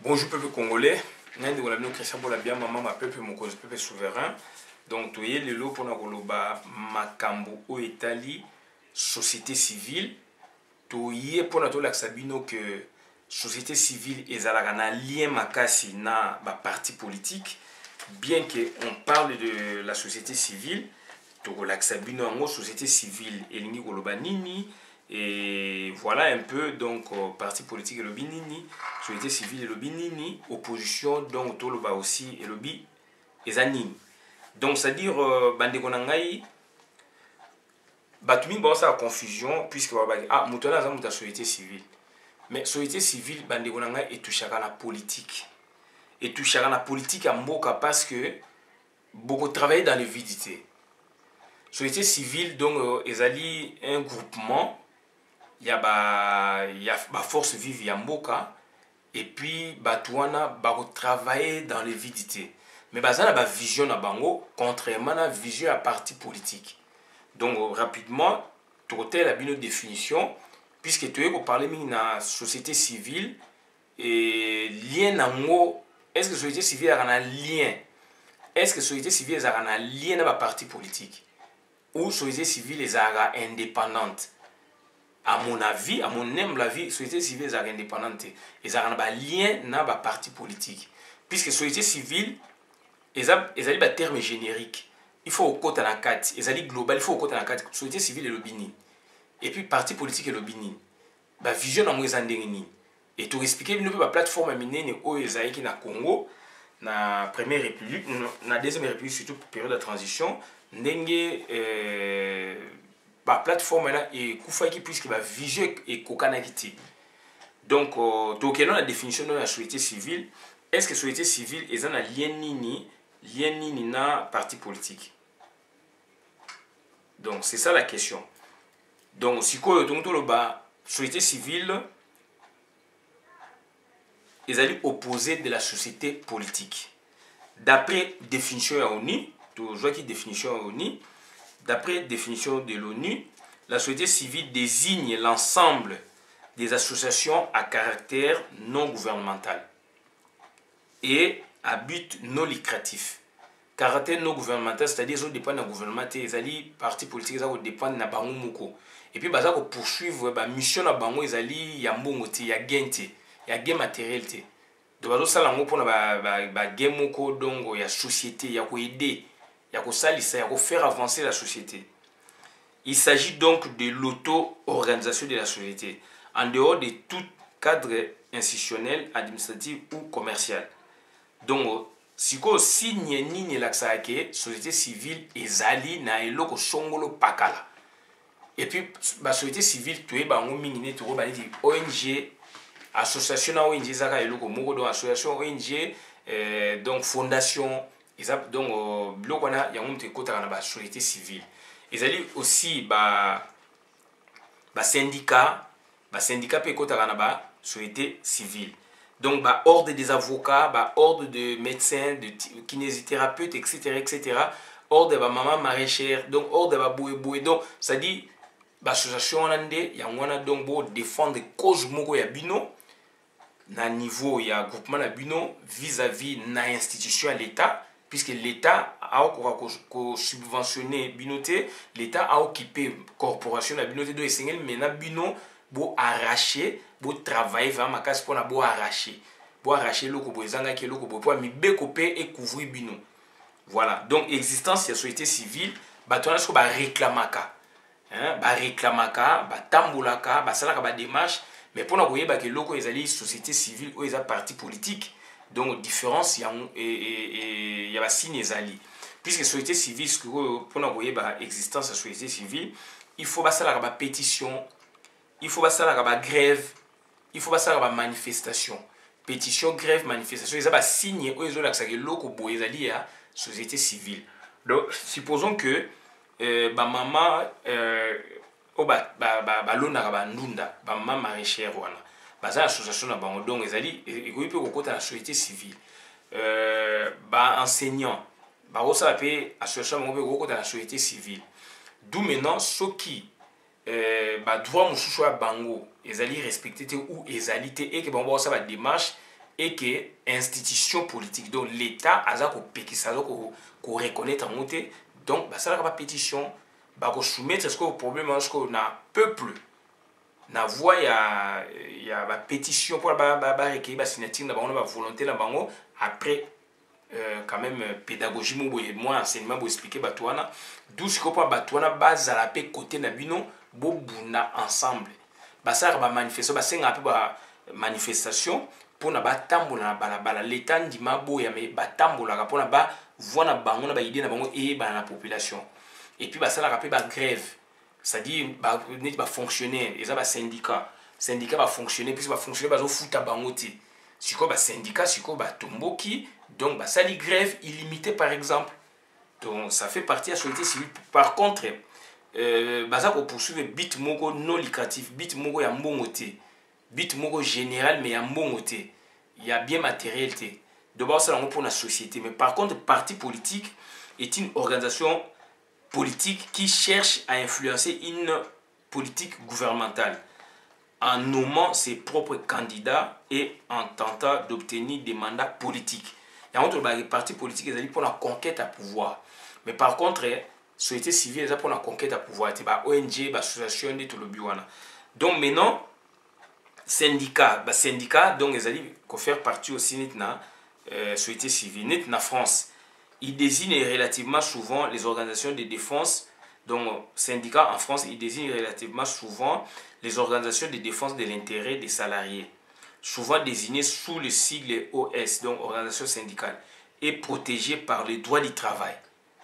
Bonjour peuple congolais, nandi wala bino Christian Bola bien maman ma peuple mon cause peuple souverain. Donc toye lelo pona koloba makambo o etali société civile. Toye pona to laksa bino que société civile ezalaka na lien makasi na ba parti politique. Bien que on parle de la société civile, to laksa bino en société civile elingi koloba nini. Et voilà un peu donc parti politique et lobby nini, société civile et lobby nini, opposition donc tout le bas aussi et lobby et anime. Donc c'est à dire bande konangai batumi ba ça confusion puisque ah mutona za muta société civile. Mais société civile bande konangai et touchaka na politique. Et touchaka na politique à mboka parce que beaucoup travaillent dans les vidités. Société civile donc ezali un groupement. Il y a ba force vive ya mboka et puis batouana ba travailler dans les vidités mais bazana ba vision na bango contrairement à vision à parti politique. Donc rapidement côté la bino définition puisque tu es ko parler mingi na société civile et lien nango est-ce que société civile a un lien, est-ce que société civile a un lien na ba parti politique ou société civile est indépendante. À mon avis, à mon humble avis, société civile est indépendante. Ils ont un lien dans le parti politique. Puisque société civile, ils ont un terme générique. Il faut au côté de la carte. Ils ont global, il faut au côté de la carte. Société civile est le bini. Et puis parti politique est le bini. La vision dans les andérini. Et tout expliquer, nous la plateforme minée où ils ont na Congo, na première république, na deuxième république surtout période de transition, n'engue la plateforme là et koufaki puisque va vision et kokanakiti. Donc donc la définition de la société civile, est-ce que la société civile est un lien nini na parti politique? Donc c'est ça la question. Donc si quoi donc tout le bas société civile est opposée de la société politique. D'après définition à ONU, toujours qui définition à ONU. D'après définition de l'ONU, la société civile désigne l'ensemble des associations à caractère non gouvernemental et à but non lucratif. Caractère non gouvernemental, c'est-à-dire qu'ils dépendent du gouvernement, les partis politiques dépendent de bango moko. Et puis, ils poursuivre la mission de bango, ils ont gain matériel. Donc, ils ont gain moko, donc il y a société, il y a aider. Il y a faire avancer la société. Il s'agit donc de l'auto-organisation de la société, en dehors de tout cadre institutionnel, administratif ou commercial. Donc, si vous signe ni la société civile ezali na eloko songolo pakala. Et puis, la société civile, tu es ONG, association ONG, association ONG, donc fondation. Donc, il y a une société civile. Ils ont aussi syndicat peut être société civile. Donc, ordre des avocats, ordre de médecins, de kinésithérapeutes, etc. Ordre de maman maraîchère, donc ordre de boué. Donc, ça dit, l'association, il y a donc pour défendre cause moko ya bino. Na niveau, il y a un groupement na bino vis-à-vis na institution à l'État. Puisque l'État a subventionné Binoté, l'État a occupé corporation la Binoté de Essengel, mais na Bino bo arracher, bo travailler vraiment ma casse pour na bo arracher loko bo ezanga ki loko bo mi bekopé et couvrir Bino. Voilà. Donc existence de la société civile, batona so ba réclamaka. Hein, ba réclamaka, ba tambolaka, ba salaka ba démarche, mais pour na koyeba ke loko ezali société civile ou eza parti politique. Donc, différence, il y a signe ezali. Puisque la société civile, pour l'existence de la société civile, il faut passer à la pétition, il faut passer à la grève, il faut passer à la manifestation. Pétition, grève, manifestation, il y a signe où la société civile. Donc, supposons que maman, maman maraîchère, voilà. Baza association na bango donc ezali ekoyi pe kokota na société civile enseignant osala pe association bango pe kokota na société civile d'où maintenant soki droit mosusu ya bango ezali respecté te ou ezali te et que bango osala démarche et que institution politique donc l'état aza ko pekisa ko reconnaître monter donc ça la pétition ba ko soumettre ce que problème est que na peuple na voix ya ba pétition pour ba recueillir ba signature na bango ba volonté na bango après quand même pédagogie moi enseignement pour expliquer batouana d'où ce que pour batouana base à la paix côté na bino bo buna ensemble ba ça ba manifestation ba senga peu ba manifestation pour na ba tambola na balabala l'état ndima boya mais ba tambola pour na ba voix na bango na ba idée na bango et ba la population et puis bah ça la rappelle bah grève c'est-à-dire bah fonctionnaire et ça bah syndicat va fonctionner puis va fonctionner bah au foot à bangoté si quoi bah syndicat si quoi bah tomboki donc bah ça les grève illimitée par exemple donc ça fait partie de la société civile par contre bah ça pour poursuivre bit moko non lucratif bit moko ya mbongoté bit moko général mais ya mbongoté il y a bien matériel té d'abord ça pour la société mais par contre parti politique est une organisation politique qui cherche à influencer une politique gouvernementale en nommant ses propres candidats et en tentant d'obtenir des mandats politiques. Il y a des partis politiques qui sont pour la conquête à pouvoir. Mais par contre, la société civile est pour la conquête à pouvoir. Il y a ONG, association, tout le biwana. Donc maintenant, syndicat, donc ils allaient faire partie aussi de la société civile. En France, il désigne relativement souvent les organisations de défense, donc syndicats en France, il désigne relativement souvent les organisations de défense de l'intérêt des salariés, souvent désignées sous le sigle OS, donc organisation syndicale, et protégées par les droits du travail.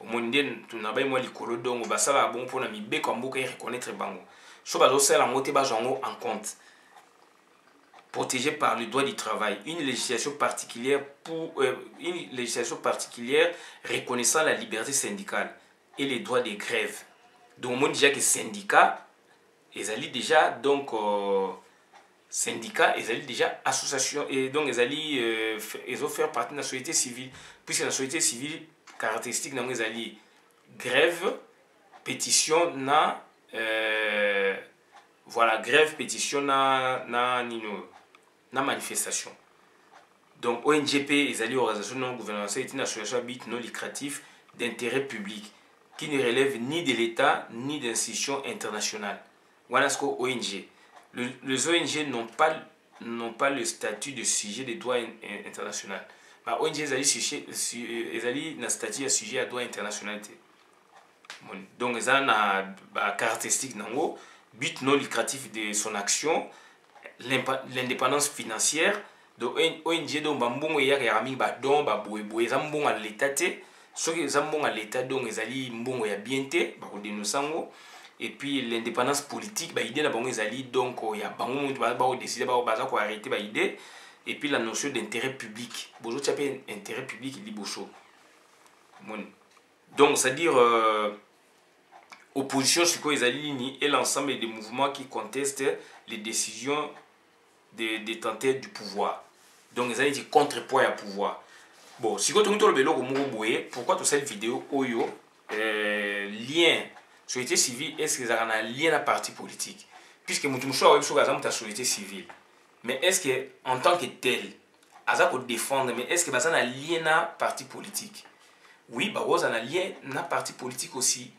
Au monde, tu n'as pas moi l'écolo donc ça va bon pour la mi comme beaucoup reconnaître bango. Chose à ça la montée bas en compte. Protégé par le droit du travail, une législation particulière reconnaissant la liberté syndicale et les droits de grève. Donc on dit déjà que syndicats, ils allaient déjà donc syndicats, ils allaient déjà association et donc ils ont faire partie de la société civile puisque la société civile caractéristique donc ils allaient grève, pétition na voilà grève, pétition na manifestation. Donc ONGP, ils allaient organisation non gouvernementale, est une association à but non lucratif d'intérêt public qui ne relève ni de l'État ni d'institutions internationales. Voilà ce que ONG. Les ONG n'ont pas le statut de sujet de droit international. Mais ONG ils allaient dans le statut de sujet à droit international. Donc ils ont une caractéristique nango, but non lucratif de son action, l'indépendance financière. Donc ONG donc bambongo ya mi ba don ba boye zambongo à l'état té soki zambongo à l'état donc ezali mbongo ya bien té ba ko denosango et puis l'indépendance politique ba idée na bango ezali donc ya bango ba ko décider ba za ko arrêter ba idée et puis la notion d'intérêt public bozo tchapé intérêt public liboso donc c'est à dire opposition sur quoi ezali et l'ensemble des mouvements qui contestent les décisions des détenteurs du pouvoir. Donc, ils ont dit contrepoids à pouvoir. Bon, si vous avez pourquoi toute cette vidéo, oyo, lien, société civile, est-ce qu'ils ont un lien à parti politique? Puisque nous avons la société civile. Mais est-ce qu'en tant que tel, ils ont défendre, mais est-ce qu'ils ont un lien à parti politique? Oui, ils ont un lien à parti politique aussi.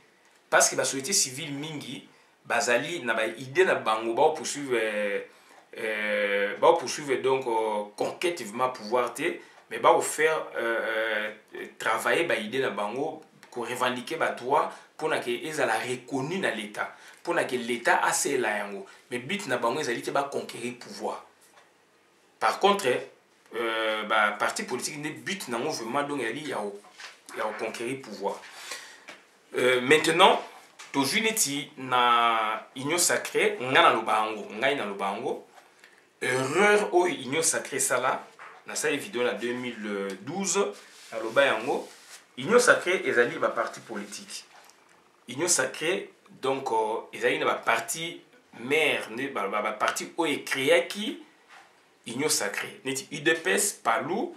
Parce que la société civile, mingi, bazali, n'a pas idée na bango, ba poursuivre donc conquête évidemment pouvoir mais va faire travailler ba idée na bango pour revendiquer ba droit pour que ils la reconnu dans l'état pour que l'état a c'est la yango mais but na bango ezali ba conquérir pouvoir par contre ba parti politique ne but na vraiment donc il y a conquérir pouvoir maintenant toujours neti na union sacrée ngana lobango ngai na lobango erreur au union sacrée ça là dans cette vidéo en 2012 à lobango union sacrée ezali ba parti politique union sacrée donc ezali na ba parti mère ne ba parti o créé qui union sacrée neti UDPS palou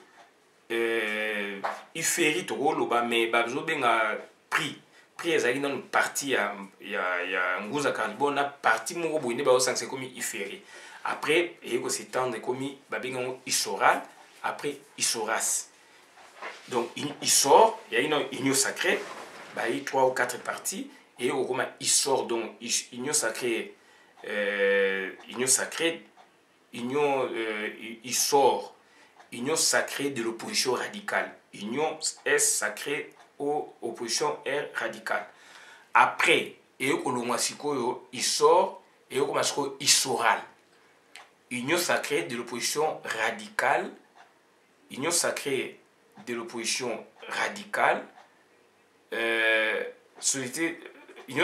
iferi to loba mais ba zo benga prix ezali dans une partie ya nguza carbone partie moko boyine ba o sanction comme iferi après et que s'étendre comme babenga isoral après Issoras. Donc il sort, il y a une union sacrée, bah, il y a 3 ou 4 parties, et au moment il sort, donc union sacrée, union sacrée, il sort, union sacrée de l'opposition radicale, union S sacrée aux opposition R radicale. Après, et il sort, et il soral, union sacrée de l'opposition radicale, union sacrée de l'opposition radicale, union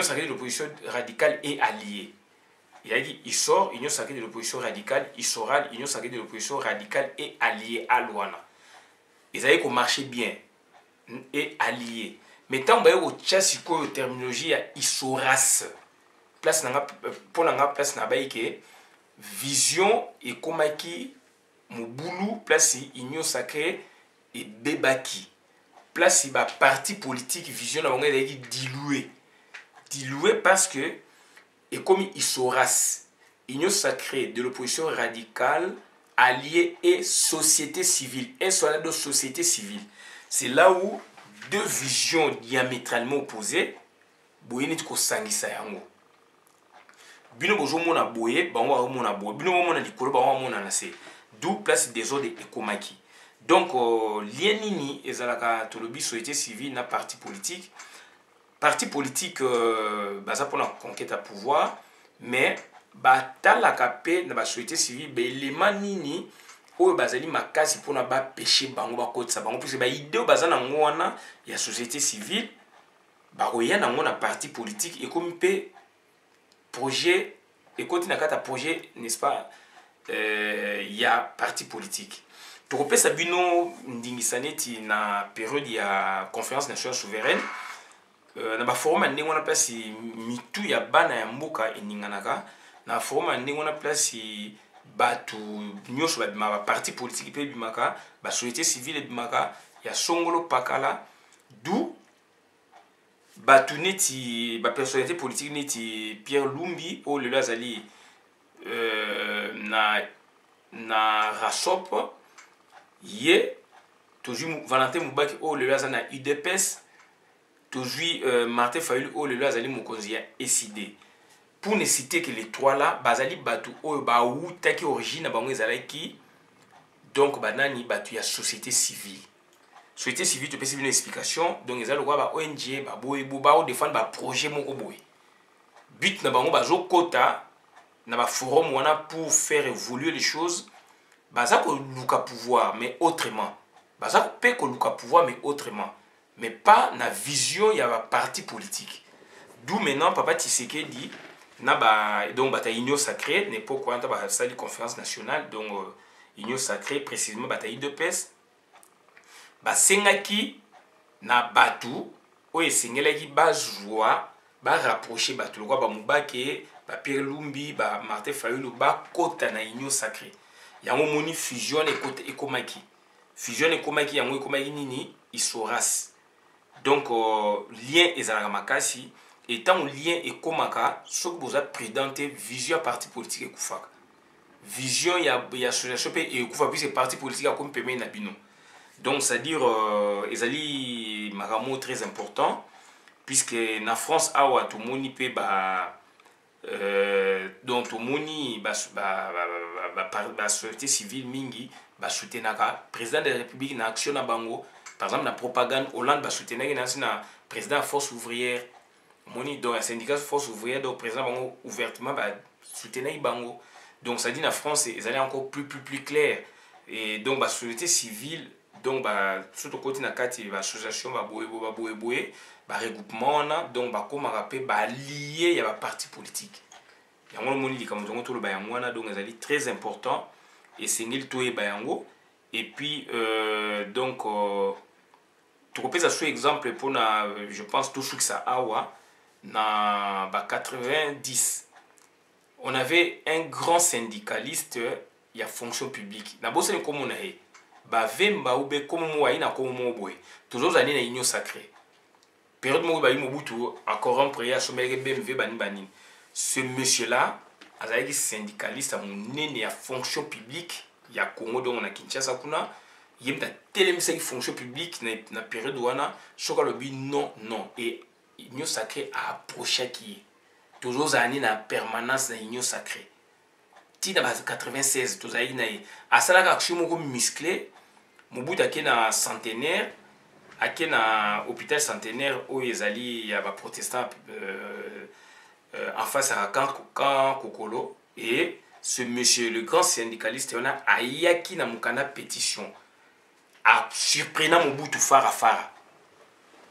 sacrée de l'opposition radicale et alliée. Il a dit, il sort, union sacrée de l'opposition radicale, il soral, union sacrée de l'opposition radicale et alliée à Luana. Ils avaient qu'on marchait bien et allié. Mais tant que vous avez une terminologie à Issoras, place pour la place na baïke, vision et komaki, Moboulou, place union sacrée et Bebaki. Place il parti politique, vision na dilué. Dilué parce que, et comme Issoras, union sacrée de l'opposition radicale, alliée et société civile. Et soit de société civile. C'est là où deux visions diamétralement opposées, boye ko sangisa yango. Bino bozo mona boye, bango mona boye. Bino mona likolo, bango mona nase. D'où place des ordres ekomaki. Donc lien nini ezalaka tolobi société civile na parti politique. Parti politique baza pour la conquête à pouvoir, mais batalaka pe na ba société civile be élément nini oyo bazali makasi mpona bapêche bango bakotisa bango puisque baideo baza nango wana ya société civile bakoya nango na parti politique ekomi mpe projet ekoti na kati ya projet n'est-ce pas ya parti politique. Tokopesa bino ndingisa neti na période ya conférence nationale souveraine na baforum ndenge wana place mitu ya bana ya mboka eninganaka na forum ndenge wana place batu nyonso babima ba parti politique pe bimaka ba société civile bimaka ya songolo pakala d'où batu neti ba personnalité politique neti Pierre Lumbi o lelo azali na Rasop ye toujours Valentin Moubaki o lelo azali na UDPS toujours Martin Fayulu o lelo azali mokonzi ya SID. Pour ne citer que les trois là, bazali batu oyo ba utaki origine bango ezalaki donc banani batu ya société civile. Société civile tu peux une explication donc ezali quoi ba ONG ba boy ba o défendre ba projet moko boy. But na bango bazo kota na ba forum wana pour faire évoluer les choses. Baza ko luka pouvoir mais autrement. Baza pe ko luka pouvoir mais autrement. Mais pas na vision ya ba parti politique. D'où maintenant Papa Tshisekedi donc bataille union sacrée n'est pas quoi dans la conférence nationale donc union sacrée précisément bataille de pes ba sengaki na batu o esengelaki ba joie ba rapprocher batu lokwa ba Mubake ba Pierre Lumbi ba Martin Fayulu ba kota na union sacrée yango moni fusion ekomaki yango ekomaki nini Issoras donc lien ezalaka makasi. Et tant lien et komaka, ce que vous avez présenté, vision parti politique et koufaka. Vision il y a association et koufaka puis c'est parti politique à comme permet nabino. Donc c'est à dire ezali maramo très important puisque na France awa tout moni pe ba donc tout moni ba société civile mingi ba soutenaka président de la République na action na bango par exemple na propagande Hollande ba soutenaka na président force ouvrière moni donc un syndicat force ouvrière donc président bango ouvertement ba soutenir bango donc ça dit la France ils allaient encore plus clair et donc la société civile donc ba surtout côté na kati ba association ba boye ba regroupement na donc ba comme rappel ba lié ya ba parti politique yango moni likambo donc tout le ba yango na donc ils allaient très important et sengil toé ba yango et puis donc tu repères ce exemple pour na je pense tout ce que ça awa na 90 on avait un grand syndicaliste il y a fonction publique na bosse comme on a ba vemba ou be comme moi ina comme moi boy toujours années na union sacrée période mo ba Mobutu à corrompre ya sommer BMW bani ce monsieur là azaki syndicaliste à mon nene à fonction publique ya Congo donc on a Kinshasa kuna il y a tellement de fonction publique dans la période où on a non non et l'union sacrée a approché qui est toujours années na permanence dans l'union sacrée ti na 96 tous aïe na à ça la action moko musclé mobutu ake na centenaire ake na hôpital centenaire où ezali ya ba protestant en face à camp Kokolo et ce monsieur le grand syndicaliste on a ayaki na mukana pétition a surprenant Mobutu fara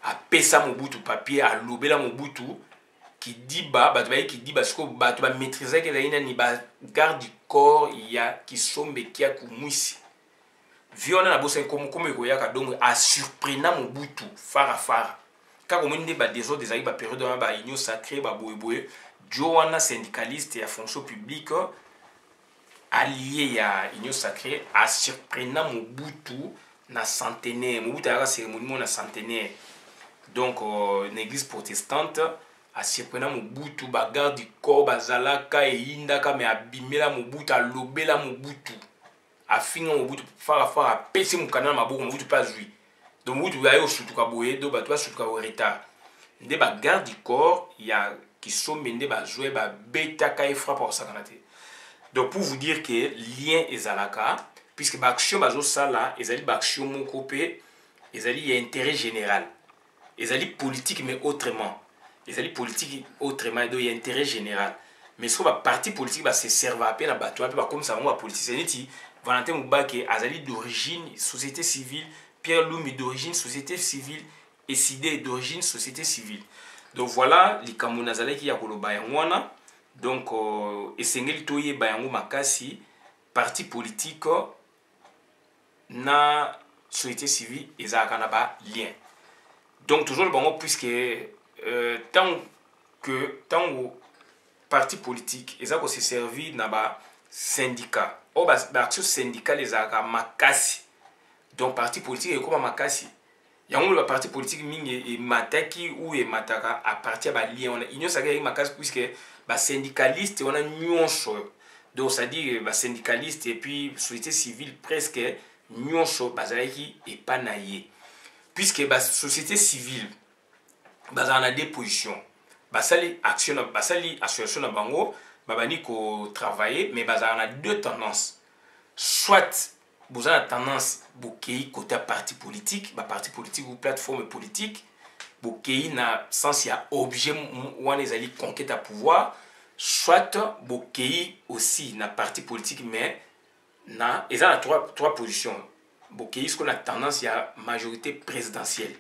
a pesa Mobutu papier a lobela Mobutu qui dit qui dit parce que tu vas maîtriser que ni ba garde du corps il y a qui sombe qui a kumwisi viona na bossa comme ko yaka donc a surprenant Mobutu fara quand on dit des autres des période ba union sacrée ba boye Joana syndicaliste et à fonction publique allié à union sacrée a surprenant Mobutu na centenaire Mobutu a cérémonie na centenaire donc l'église protestante a surprenant Mobutu bagarde du corps bazalaka et indaka mais abimela Mobutu a lobela Mobutu a finga Mobutu fara a pesi mukana maboko Mobutu pas lui donc Mobutu a yo sutuka boye do batwa sutuka retard nde bagarde du corps il y a qui sont mende ba jouer ba beta ka frappe pour ça donc pour vous dire que lien ezalaka puisque l'action bazo sala ezali action moko pe ezali y a intérêt général ezali politique mais autrement ezali politique autrement donc il y a intérêt général mais ce ba parti politique ba se serva à peine à bateau peu comme ça on politicien neti Valentin Mubake azali d'origine société civile Pierre Lumi d'origine société civile et Sidé d'origine société civile donc voilà les kamunazale qui ya koloba yangwana donc esengeli toye bayango makasi parti politique na société civile ezalaka na ba lien donc toujours le bango puisque tant parti politique ezako se servir na ba syndicat o ba action syndicale ezalaka makasi donc parti politique ekoma makasi yango le parti politique mingi e mataki ou e mataka à partir ba lien on union sacrée makasi puisque ba syndicaliste on a nyonso donc ça dit ba syndicaliste et puis société civile presque nyonso bazalaki et pas naïe puisque la société civile a des positions basali action basali association na bango babani ko travailler mais a deux tendances soit vous avez tendance bokei côté parti politique ou plateforme politique bokei na sens ya objet wana ezali conquête à pouvoir soit bokei aussi na parti politique mais na ezala trois positions bokei ce qu'on a tendance à majorité présidentielle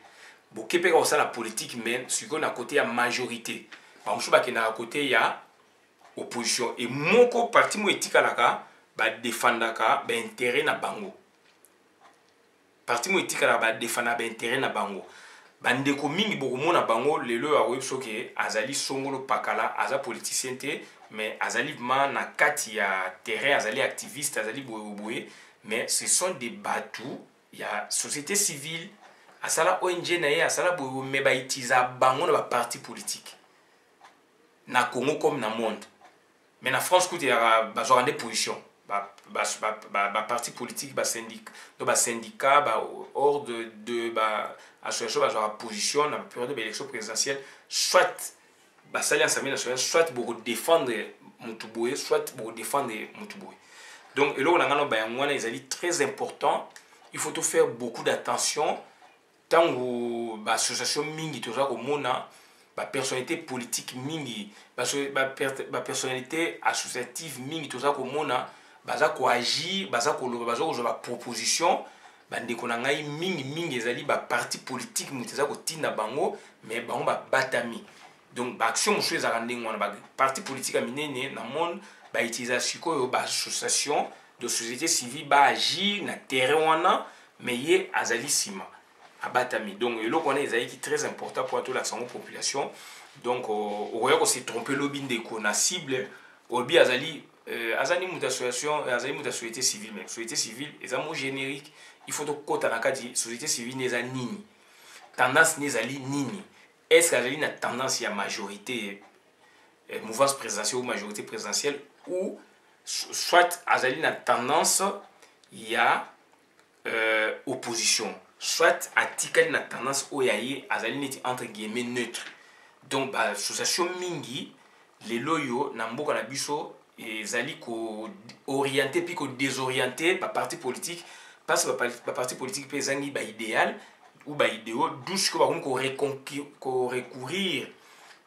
bokei pe aussi la politique mais ce qu'on a côté à majorité par exemple qui na côté ya opposition et moko parti mo etikalaka ba défendaka ba intérêt na bango parti mo etikala ba défendaka ba intérêt na bango bandeko mingi bokomona bango lelo ya web soke azali songolo pakala aza politicien te mais azali ma na kati ya terrain azali activiste azali boye mais ce sont des bateaux il y a société civile asala ONG na ye asala boye mais ba itiza bango na ba parti politique na Congo comme na monde mais na France il y a bazora des positions parti politique syndicat hors de association position dans la période de l'élection présidentielle soit l'Assemblée nationale soit pour défendre Moutouboé soit pour défendre Moutouboé donc et là on a est très important il faut tout faire beaucoup d'attention tant que l'association mingi tout ça comme mona personnalité politique mingi personnalité associative mingi tout ça comme mona baza ko agir baza ko loba baza ko jola proposition bandeko na ngai mingi ezali ba parti politique muteza ko tinda bango mais bango ba batami donc ba action musu ezaka ndenge wana ba parti politique a minene na monde ba utilisation ko ba association de société civile ba agir na terrain wana mais ye azali sima abatami donc eloko wana ezali qui très important pour toute la population donc okoya ko se tromper lobi ndeko na cible obi azali azali mutation azali mutation société civile mais société civile est un mot générique il faut que kota na kati société civile neza nini tendance nezali nini est-ce que azali na tendance ya majorité mouvance présidentielle ou majorité présidentielle ou soit azali na tendance ya opposition soit atikali na tendance oyaye azali neti entre guillemets neutre. Donc ba association mingi lelo yo na mboka na biso ezali ko orienter puis ko désorienter ba parti politique parce que ba parti politique pe zangi ba idéal ou ba idéo douce ko ba ko recourir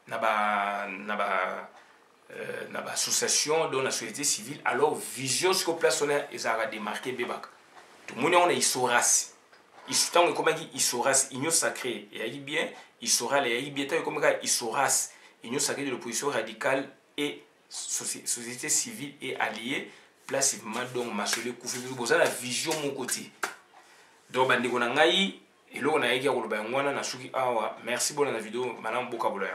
na ba association dans la société civile alors vision ce que place on a ezara démarquer bebaka tout monde on est isoras tant comme isoras union sacrée et ali bien isoral et ali bien comme isoras union sacrée de l'opposition radicale et société civile et alliée place donc masole koufi boza la vision mon côté donc bandi ko na ngai et là on a également le ngwana na suki awa merci pour la vidéo maintenant boka bolo